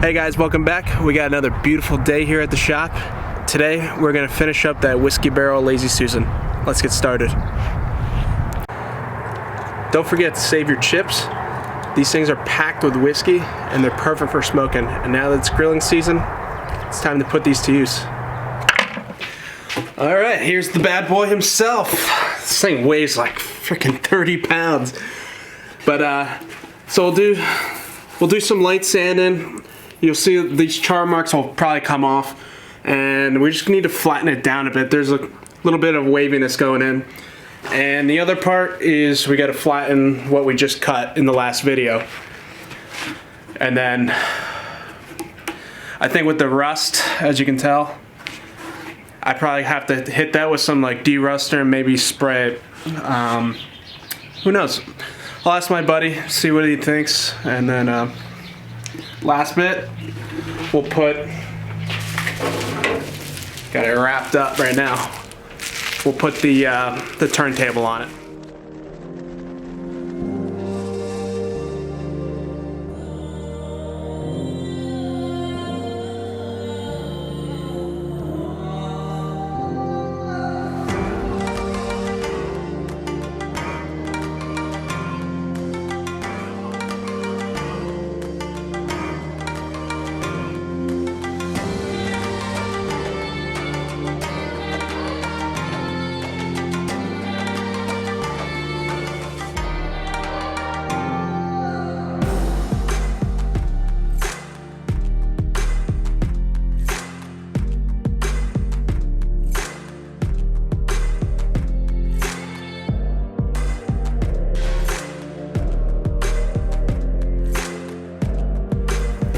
Hey guys, welcome back. We got another beautiful day here at the shop. Today we're gonna finish up that Whiskey Barrel Lazy Susan. Let's get started. Don't forget to save your chips. These things are packed with whiskey and they're perfect for smoking. And now that it's grilling season, it's time to put these to use. All right, here's the bad boy himself. This thing weighs like freaking 30 pounds. But so we'll do some light sanding. You'll see these char marks will probably come off, and we just need to flatten it down a bit. There's a little bit of waviness going in. And the other part is we got to flatten what we just cut in the last video. And then I think with the rust, as you can tell, I probably have to hit that with some like de-ruster and maybe spray it. Who knows? I'll ask my buddy, see what he thinks, and then last bit, we'll put, got it wrapped up right now. We'll put the turntable on it.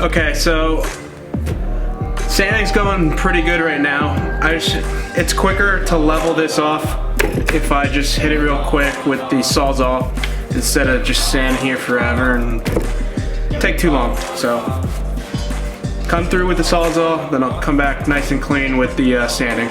Okay, so sanding's going pretty good right now. It's quicker to level this off if I just hit it real quick with the Sawzall instead of just sanding here forever and take too long. So come through with the Sawzall, then I'll come back nice and clean with the sanding.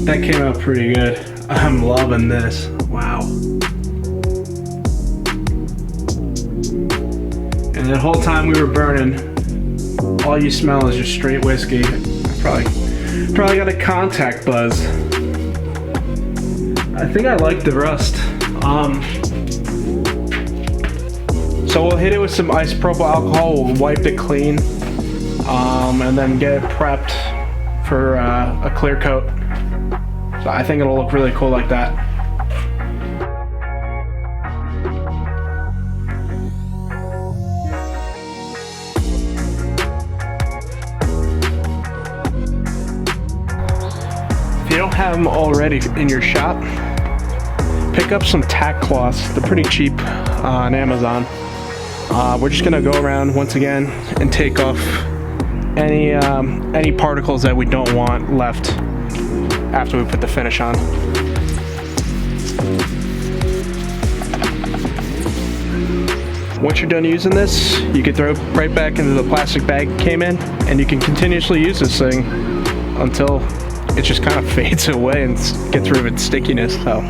That came out pretty good. I'm loving this. Wow. And the whole time we were burning, all you smell is just straight whiskey. I probably got a contact buzz. I think I like the rust. So we'll hit it with some isopropyl alcohol. We'll wipe it clean, and then get it prepped for a clear coat. So I think it'll look really cool like that. If you don't have them already in your shop, pick up some tack cloths. They're pretty cheap on Amazon. We're just gonna go around once again and take off any particles that we don't want left after we put the finish on. Once you're done using this, you can throw it right back into the plastic bag it came in, and you can continuously use this thing until it just kind of fades away and gets rid of its stickiness. So.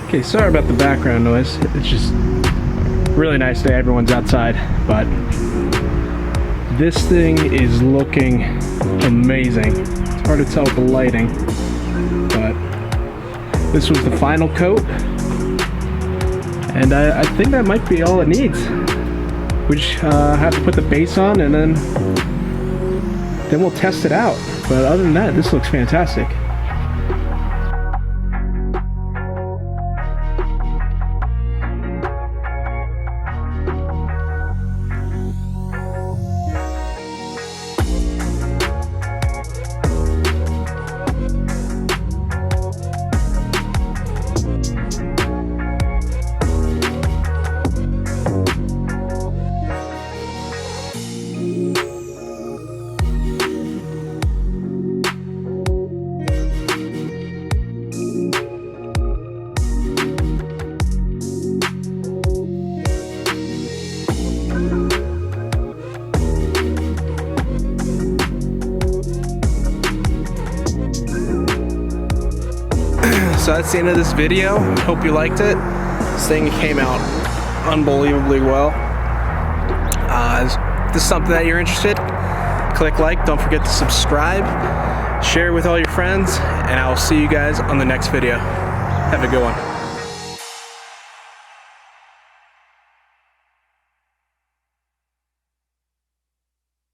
Okay, sorry about the background noise. It's just really nice day. Everyone's outside, but this thing is looking amazing. It's hard to tell with the lighting, but this was the final coat, and I think that might be all it needs. We just have to put the base on, and then we'll test it out. But other than that, this looks fantastic. So that's the end of this video. Hope you liked it. This thing came out unbelievably well. If this is something that you're interested, click like, don't forget to subscribe, share with all your friends, and I will see you guys on the next video. Have a good one.